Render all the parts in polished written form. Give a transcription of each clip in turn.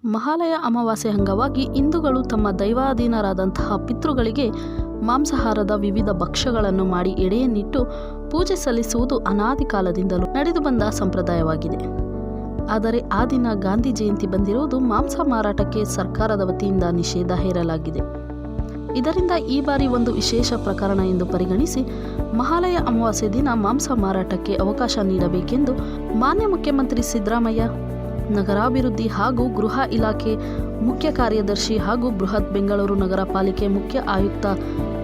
ಮಹಾಲಯ ಅಮಾವಾಸ್ಯೆ ಅಂಗವಾಗಿ ಹಿಂದೂಗಳು ತಮ್ಮ ದೈವಾಧೀನರಾದಂತಹ ಪಿತೃಗಳಿಗೆ ಮಾಂಸಾಹಾರದ ವಿವಿಧ ಭಕ್ಷ್ಯಗಳನ್ನು ಮಾಡಿ ಎಡೆಯನ್ನಿಟ್ಟು ಪೂಜೆ ಸಲ್ಲಿಸುವುದು ಅನಾದಿ ಕಾಲದಿಂದಲೂ ನಡೆದು ಬಂದ ಸಂಪ್ರದಾಯವಾಗಿದೆ. ಆದರೆ ಆ ದಿನ ಗಾಂಧಿ ಜಯಂತಿ ಬಂದಿರುವುದು ಮಾಂಸ ಮಾರಾಟಕ್ಕೆ ಸರ್ಕಾರದ ವತಿಯಿಂದ ನಿಷೇಧ ಹೇರಲಾಗಿದೆ. ಇದರಿಂದ ಈ ಬಾರಿ ಒಂದು ವಿಶೇಷ ಪ್ರಕರಣ ಎಂದು ಪರಿಗಣಿಸಿ ಮಹಾಲಯ ಅಮಾವಾಸ್ಯೆ ದಿನ ಮಾಂಸ ಮಾರಾಟಕ್ಕೆ ಅವಕಾಶ ನೀಡಬೇಕೆಂದು ಮಾನ್ಯ ಮುಖ್ಯಮಂತ್ರಿ ಸಿದ್ದರಾಮಯ್ಯ, ನಗರಾಭಿವೃದ್ಧಿ ಹಾಗೂ ಗೃಹ ಇಲಾಖೆ ಮುಖ್ಯ ಕಾರ್ಯದರ್ಶಿ ಹಾಗೂ ಬೃಹತ್ ಬೆಂಗಳೂರು ನಗರ ಪಾಲಿಕೆ ಮುಖ್ಯ ಆಯುಕ್ತ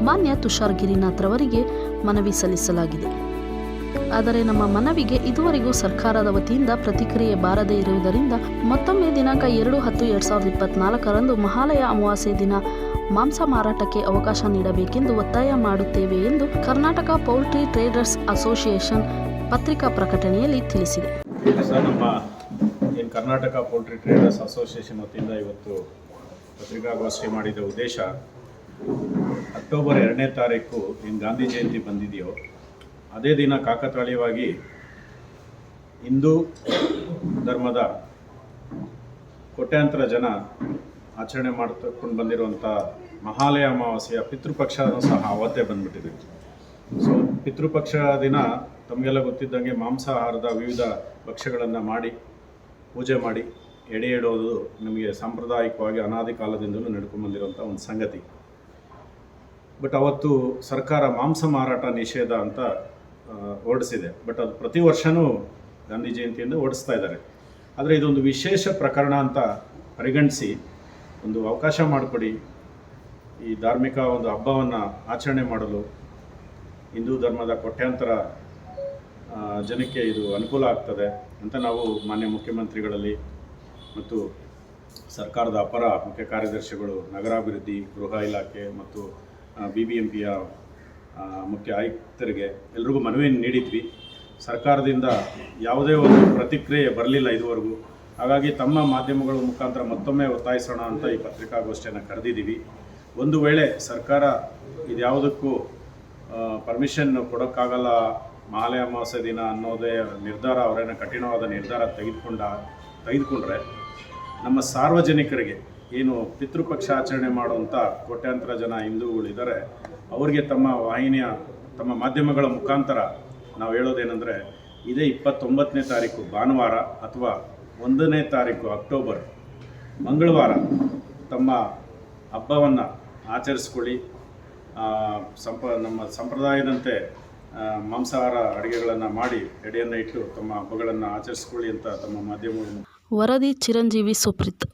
ಮಾನ್ಯ ತುಷಾರ್ ಗಿರಿನಾಥ್ ರವರಿಗೆ ಮನವಿ ಸಲ್ಲಿಸಲಾಗಿದೆ. ಆದರೆ ನಮ್ಮ ಮನವಿಗೆ ಇದುವರೆಗೂ ಸರ್ಕಾರದ ವತಿಯಿಂದ ಪ್ರತಿಕ್ರಿಯೆ ಬಾರದೇ ಇರುವುದರಿಂದ ಮತ್ತೊಮ್ಮೆ ದಿನಾಂಕ 2/10/2024 ಮಹಾಲಯ ಅಮಾವಾಸ್ಯೆ ದಿನ ಮಾಂಸ ಮಾರಾಟಕ್ಕೆ ಅವಕಾಶ ನೀಡಬೇಕೆಂದು ಒತ್ತಾಯ ಮಾಡುತ್ತೇವೆ ಎಂದು ಕರ್ನಾಟಕ ಪೌಲ್ಟ್ರಿ ಟ್ರೇಡರ್ಸ್ ಅಸೋಸಿಯೇಷನ್ ಪತ್ರಿಕಾ ಪ್ರಕಟಣೆಯಲ್ಲಿ ತಿಳಿಸಿದೆ. ಕರ್ನಾಟಕ ಪೌಲ್ಟ್ರಿ ಟ್ರೇಡರ್ಸ್ ಅಸೋಸಿಯೇಷನ್ ವತಿಯಿಂದ ಇವತ್ತು ಪತ್ರಿಕಾಗೋಷ್ಠಿ ಮಾಡಿದ ಉದ್ದೇಶ, ಅಕ್ಟೋಬರ್ 2ನೇ ತಾರೀಕು ಏನು ಗಾಂಧಿ ಜಯಂತಿ ಬಂದಿದೆಯೋ ಅದೇ ದಿನ ಕಾಕತಾಳೀಯವಾಗಿ ಹಿಂದೂ ಧರ್ಮದ ಕೋಟ್ಯಾಂತರ ಜನ ಆಚರಣೆ ಮಾಡ್ಕೊಂಡು ಬಂದಿರುವಂಥ ಮಹಾಲಯ ಅಮಾವಾಸ್ಯೆಯ ಪಿತೃಪಕ್ಷನೂ ಸಹ ಅವತ್ತೇ ಬಂದ್ಬಿಟ್ಟಿದೆ. ಸೊ ಪಿತೃಪಕ್ಷ ದಿನ ತಮಗೆಲ್ಲ ಗೊತ್ತಿದ್ದಂಗೆ ಮಾಂಸಾಹಾರದ ವಿವಿಧ ಭಕ್ಷ್ಯಗಳನ್ನು ಮಾಡಿ ಪೂಜೆ ಮಾಡಿ ಎಡೆ ಇಡೋದು ನಮಗೆ ಸಾಂಪ್ರದಾಯಿಕವಾಗಿ ಅನಾದಿ ಕಾಲದಿಂದಲೂ ನಡ್ಕೊಂಡ್ಬಂದಿರುವಂಥ ಒಂದು ಸಂಗತಿ. ಬಟ್ ಅವತ್ತು ಸರ್ಕಾರ ಮಾಂಸ ಮಾರಾಟ ನಿಷೇಧ ಅಂತ ಹೊರಡಿಸಿದೆ. ಬಟ್ ಅದು ಪ್ರತಿ ವರ್ಷವೂ ಗಾಂಧಿ ಜಯಂತಿಯಿಂದ ಹೊರಡಿಸ್ತಾ ಇದ್ದಾರೆ. ಆದರೆ ಇದೊಂದು ವಿಶೇಷ ಪ್ರಕರಣ ಅಂತ ಪರಿಗಣಿಸಿ ಒಂದು ಅವಕಾಶ ಮಾಡಿಕೊಡಿ, ಈ ಧಾರ್ಮಿಕ ಒಂದು ಹಬ್ಬವನ್ನು ಆಚರಣೆ ಮಾಡಲು ಹಿಂದೂ ಧರ್ಮದ ಕೋಟ್ಯಾಂತರ ಜನಕ್ಕೆ ಇದು ಅನುಕೂಲ ಆಗ್ತದೆ ಅಂತ ನಾವು ಮಾನ್ಯ ಮುಖ್ಯಮಂತ್ರಿಗಳಲ್ಲಿ ಮತ್ತು ಸರ್ಕಾರದ ಅಪರ ಮುಖ್ಯ ಕಾರ್ಯದರ್ಶಿಗಳು, ನಗರಾಭಿವೃದ್ಧಿ, ಗೃಹ ಇಲಾಖೆ ಮತ್ತು BBMPಯ ಮುಖ್ಯ ಆಯುಕ್ತರಿಗೆ ಎಲ್ರಿಗೂ ಮನವಿ ನೀಡಿದ್ವಿ. ಸರ್ಕಾರದಿಂದ ಯಾವುದೇ ಒಂದು ಪ್ರತಿಕ್ರಿಯೆ ಬರಲಿಲ್ಲ ಇದುವರೆಗೂ. ಹಾಗಾಗಿ ತಮ್ಮ ಮಾಧ್ಯಮಗಳ ಮುಖಾಂತರ ಮತ್ತೊಮ್ಮೆ ಒತ್ತಾಯಿಸೋಣ ಅಂತ ಈ ಪತ್ರಿಕಾಗೋಷ್ಠಿಯನ್ನು ಕರೆದಿದ್ದೀವಿ. ಒಂದು ವೇಳೆ ಸರ್ಕಾರ ಇದ್ಯಾವುದಕ್ಕೂ ಪರ್ಮಿಷನ್ ಕೊಡೋಕ್ಕಾಗಲ್ಲ ಮಹಾಲಯ ಅಮಾವಾಸ್ಯೆ ದಿನ ಅನ್ನೋದೇ ನಿರ್ಧಾರ, ಅವರೇನೋ ಕಠಿಣವಾದ ನಿರ್ಧಾರ ತೆಗೆದುಕೊಂಡ್ರೆ ನಮ್ಮ ಸಾರ್ವಜನಿಕರಿಗೆ ಏನು ಪಿತೃಪಕ್ಷ ಆಚರಣೆ ಮಾಡುವಂಥ ಕೋಟ್ಯಾಂತರ ಜನ ಹಿಂದೂಗಳಿದ್ದಾರೆ ಅವರಿಗೆ ತಮ್ಮ ಮಾಧ್ಯಮಗಳ ಮುಖಾಂತರ ನಾವು ಹೇಳೋದೇನೆಂದರೆ, ಇದೇ 29ನೇ ತಾರೀಕು ಭಾನುವಾರ ಅಥವಾ 1ನೇ ತಾರೀಕು ಅಕ್ಟೋಬರ್ ಮಂಗಳವಾರ ತಮ್ಮ ಹಬ್ಬವನ್ನು ಆಚರಿಸ್ಕೊಳ್ಳಿ. ನಮ್ಮ ಸಂಪ್ರದಾಯದಂತೆ ಮಾಂಸಾಹಾರ ಅಡುಗೆಗಳನ್ನು ಮಾಡಿ ಎಡೆಯನ್ನು ಇಟ್ಟು ತಮ್ಮ ಹಬ್ಬಗಳನ್ನು ಆಚರಿಸ್ಕೊಳ್ಳಿ ಅಂತ ತಮ್ಮ ಮಾಧ್ಯಮಗಳು. ವರದಿ ಚಿರಂಜೀವಿ ಸುಪ್ರೀತ್.